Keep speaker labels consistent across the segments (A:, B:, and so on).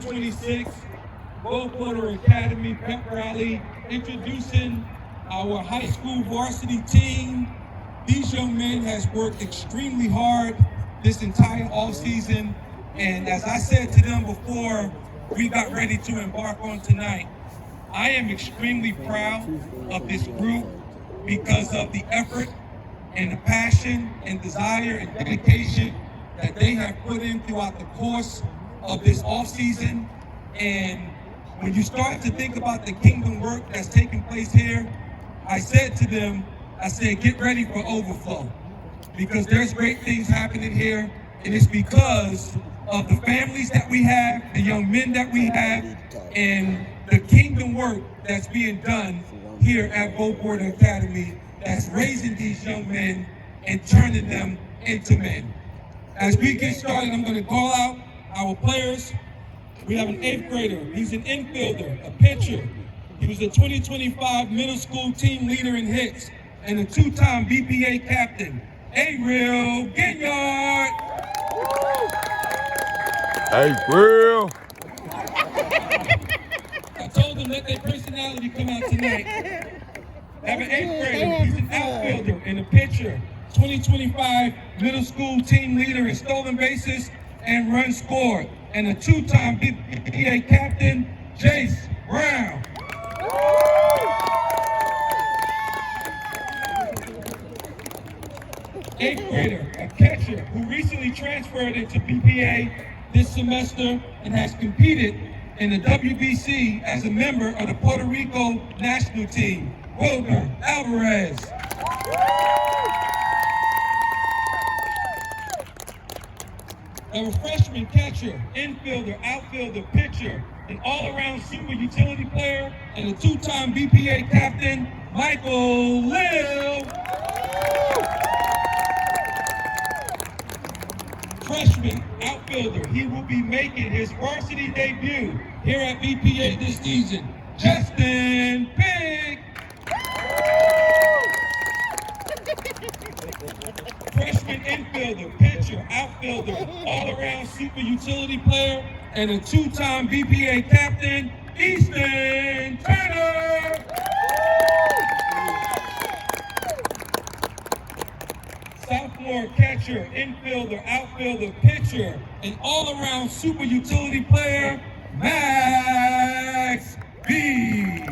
A: 2026 Bo Porter Academy Pep Rally, introducing our high school varsity team. These young men has worked extremely hard this entire offseason, and as I said to them before we got ready to embark on tonight, I am extremely proud of this group because of the effort and the passion and desire and dedication that they have put in throughout the course of this offseason. And when you start to think about the kingdom work that's taking place here, I said to them, I said, get ready for overflow, because there's great things happening here, and it's because of the families that we have, the young men that we have, and the kingdom work that's being done here at Bo Porter Academy that's raising these young men and turning them into men. As we get started, I'm going to call out our players. We have an 8th grader. He's an infielder, a pitcher. He was a 2025 middle school team leader in hits and a 2-time BPA captain, Ariel Ginyard.
B: Ariel.
A: I told them let their personality come out tonight. I have an 8th grader. He's an outfielder and a pitcher, 2025 middle school team leader in stolen bases and runs scored, and a 2-time BPA captain, Jace Brown. 8th grader, a catcher who recently transferred into BPA this semester and has competed in the WBC as a member of the Puerto Rico national team, Wilmer Alvarez. A freshman catcher, infielder, outfielder, pitcher, an all-around super utility player, and a 2-time BPA captain, Michael Lill. Freshman outfielder, he will be making his varsity debut here at BPA this season, Justin Pig. Freshman infielder, pitcher, outfielder, all-around super utility player, and a 2-time BPA captain, Easton Turner. Sophomore catcher, infielder, outfielder, pitcher, and all-around super utility player, Max B.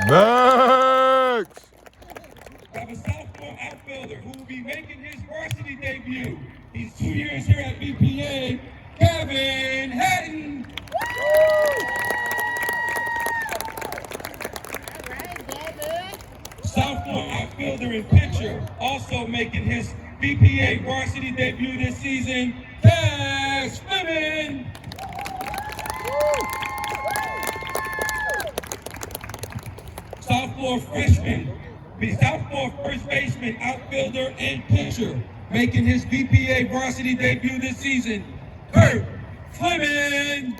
B: Max.
A: We have a sophomore outfielder who will be making his varsity debut. He's 2 years here at BPA, Kevin Hatton. Sophomore outfielder and pitcher, also making his BPA varsity debut this season, Cash Fleming. Sophomore first baseman, outfielder, and pitcher, making his BPA varsity debut this season, Kurt Fleming.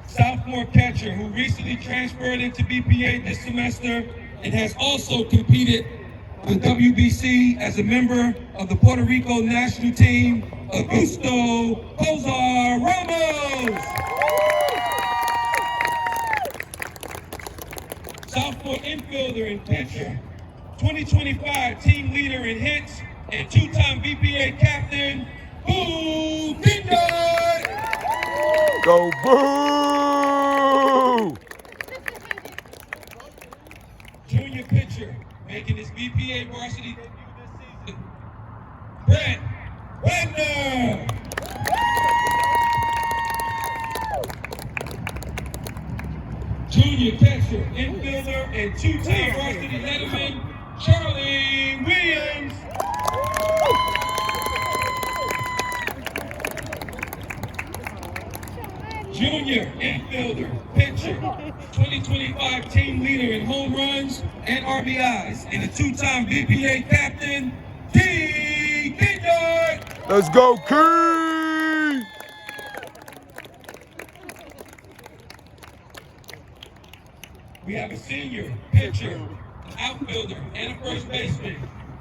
A: Sophomore catcher who recently transferred into BPA this semester and has also competed with WBC as a member of the Puerto Rico national team, Augusto Cozar Ramos. Sophomore infielder and pitcher, 2025 team leader in hits and 2-time BPA captain, Boo Ginyard.
B: Go Boo!
A: Junior pitcher, making his BPA varsity debut this season, Brett Wagner. Junior catcher, infielder, and 2-time varsity letterman, Charlie Williams. Junior infielder, pitcher, 2025 team leader in home runs and RBIs, and a 2-time BPA captain, T. Ginyard.
B: Let's go, Key!
A: We have a senior pitcher, outfielder, and a first baseman,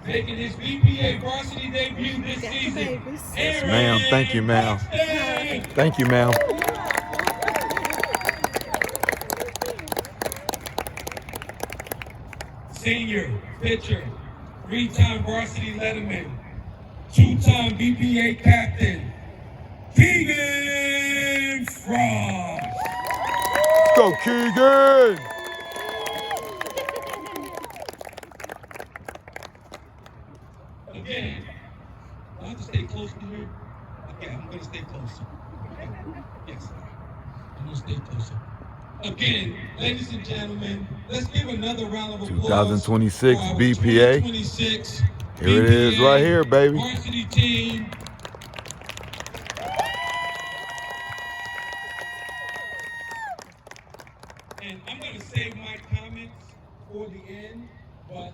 A: making his BPA varsity debut this season.
B: Yes, ma'am. Thank you, ma'am.
A: Buxton.
B: Thank you, ma'am.
A: Senior pitcher, 3-time varsity letterman, 2-time BPA captain, Keegan Frost.
B: Go, Keegan!
A: Again, I have to stay close to you. Okay, I'm going to stay closer. Okay. Yes, I'm going to stay closer. Again, ladies and gentlemen, let's give another round of applause.
B: 2026
A: for our
B: BPA.
A: 2026
B: Here it is right here, baby.
A: Varsity team. And I'm going to save my comments for the end, but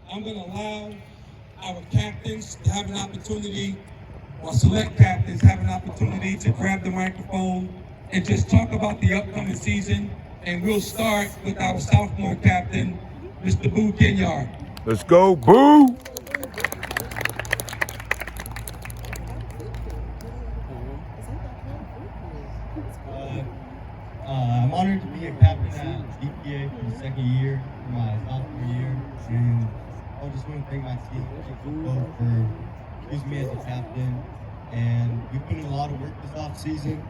A: I'm going to allow our captains to have an opportunity, or select captains have an opportunity to grab the microphone and just talk about the upcoming season. And we'll start with our sophomore captain, Mr. Boo Ginyard.
B: Let's go, Boo!
C: I'm honored to be a captain at BPA for the second year, for my sophomore year, and I just want to thank my team both for choosing me as a captain. And we put in a lot of work this off season.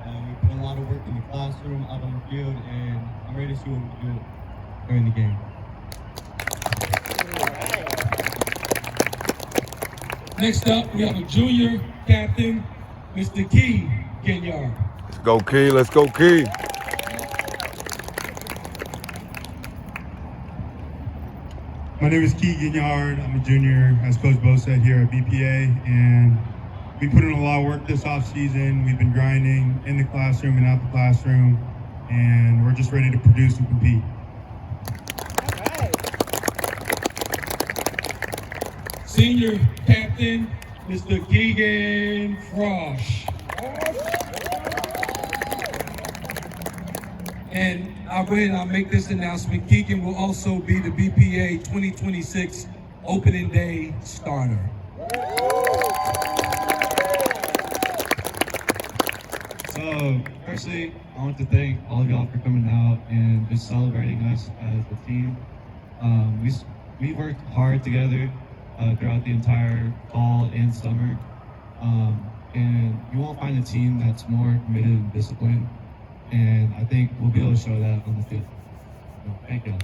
C: We put in a lot of work in the classroom, out on the field, and I'm ready to see what we do during the game.
A: Next up, we have a junior captain, Mr. Key Ginyard.
B: Let's go, Key. Let's go, Key.
D: My name is Key Ginyard. I'm a junior, as Coach Bo said, here at BPA, and we put in a lot of work this off season. We've been grinding in the classroom and out the classroom, and we're just ready to produce and compete.
A: Senior captain, Mr. Keegan Frost. And I'll go ahead and I'll make this announcement. Keegan will also be the BPA 2026 opening day starter.
E: So, firstly, I want to thank all of y'all for coming out and just celebrating us as a team. We worked hard together throughout the entire fall and summer, and you won't find a team that's more committed and disciplined. And I think we'll be able to show that on the field. So, thank you.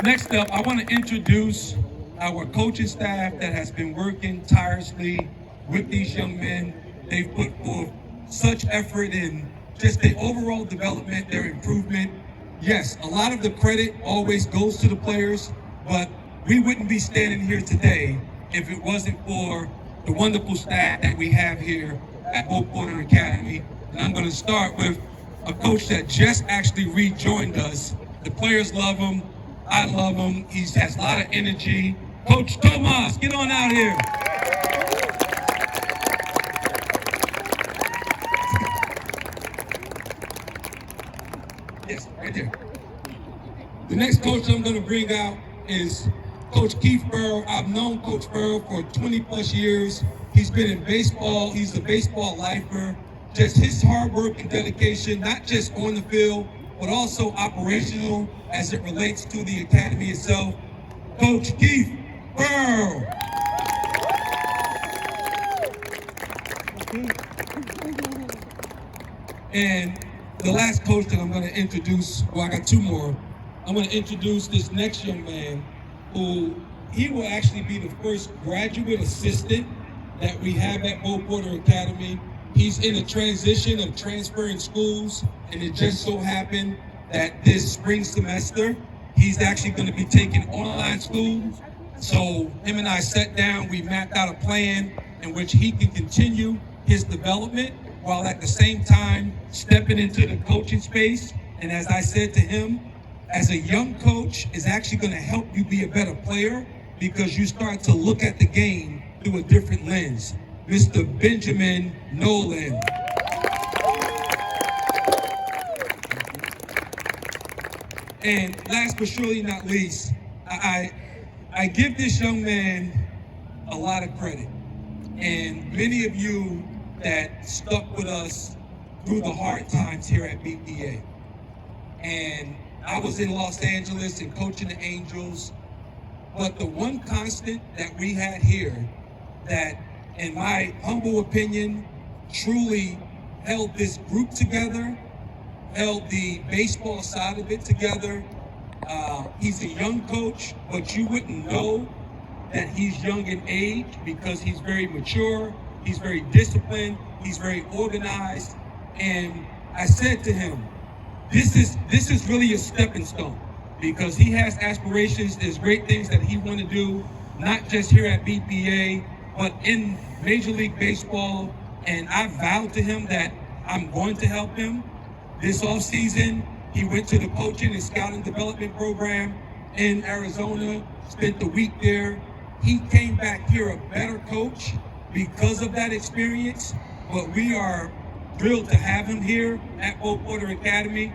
A: Next up, I want to introduce our coaching staff that has been working tirelessly with these young men. They've put forth such effort in just their overall development, their improvement. Yes, a lot of the credit always goes to the players, but we wouldn't be standing here today if it wasn't for the wonderful staff that we have here at Bo Porter Academy. And I'm going to start with a coach that just actually rejoined us. The players love him. I love him. He has a lot of energy. Coach Tomas, get on out here. Yes, right there. The next coach I'm going to bring out is Coach Keith Burrow. I've known Coach Burrow for 20 plus years. He's been in baseball. He's a baseball lifer. Just his hard work and dedication, not just on the field, but also operational as it relates to the academy itself. Coach Keith Burrow. And the last coach that I'm going to introduce, well, I got two more. I'm going to introduce this next young man who he will actually be the first graduate assistant that we have at Bo Porter Academy. He's in a transition of transferring schools, and it just so happened that this spring semester, he's actually going to be taking online school. So him and I sat down, we mapped out a plan in which he can continue his development while at the same time stepping into the coaching space. And as I said to him, as a young coach is actually going to help you be a better player because you start to look at the game through a different lens. Mr. Benjamin Nolan. And last but surely not least, I give this young man a lot of credit. And many of you that stuck with us through the hard times here at BPA. And I was in Los Angeles and coaching the Angels. But the one constant that we had here that, in my humble opinion, truly held this group together, held the baseball side of it together. He's a young coach, but you wouldn't know that he's young in age because he's very mature, he's very disciplined, he's very organized. And I said to him, this is really a stepping stone because he has aspirations. There's great things that he want to do, not just here at BPA, but in Major League Baseball. And I vowed to him that I'm going to help him. This offseason, he went to the coaching and scouting development program in Arizona, spent the week there. He came back here a better coach because of that experience, but we are thrilled to have him here at Bo Porter Academy.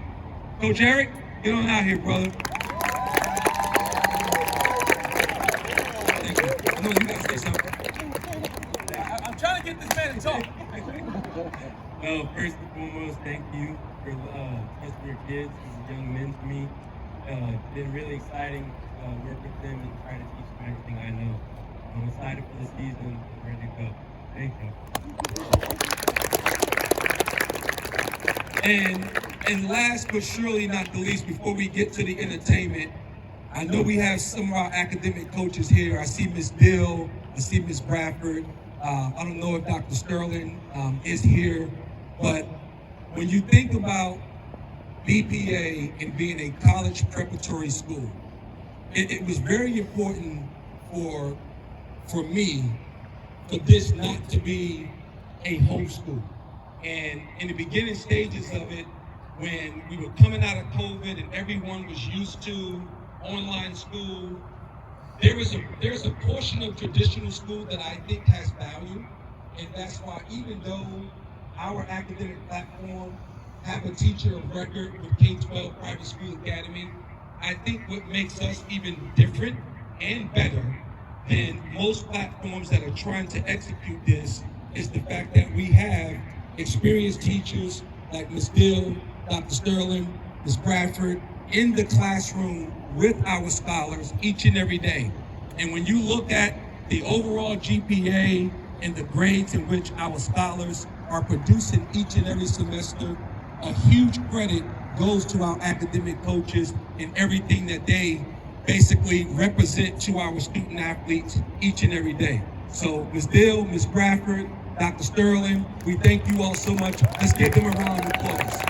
A: Coach Eric, get on out here, brother. Thank you. I know you gotta say something. I'm trying to get this man to talk.
F: Well, first and foremost, thank you for trusting your kids as young men to me. It's been really exciting work with them and trying to teach them everything I know. I'm excited for the season and ready to go. Thank you.
A: And last but surely not the least, before we get to the entertainment, I know we have some of our academic coaches here. I see Ms. Dill, I see Ms. Bradford. I don't know if Dr. Sterling is here, but when you think about BPA and being a college preparatory school, it was very important for me for this not to be a homeschool. And in the beginning stages of it, when we were coming out of COVID and everyone was used to online school, there's a portion of traditional school that I think has value, and that's why even though our academic platform have a teacher of record with K-12 Private School Academy, I think what makes us even different and better than most platforms that are trying to execute this is the fact that we have experienced teachers like Ms. Dill, Dr. Sterling, Ms. Bradford in the classroom with our scholars each and every day. And when you look at the overall GPA and the grades in which our scholars are producing each and every semester, a huge credit goes to our academic coaches and everything that they basically represent to our student athletes each and every day. So Ms. Dill, Ms. Bradford, Dr. Sterling, we thank you all so much. Let's give them a round of applause.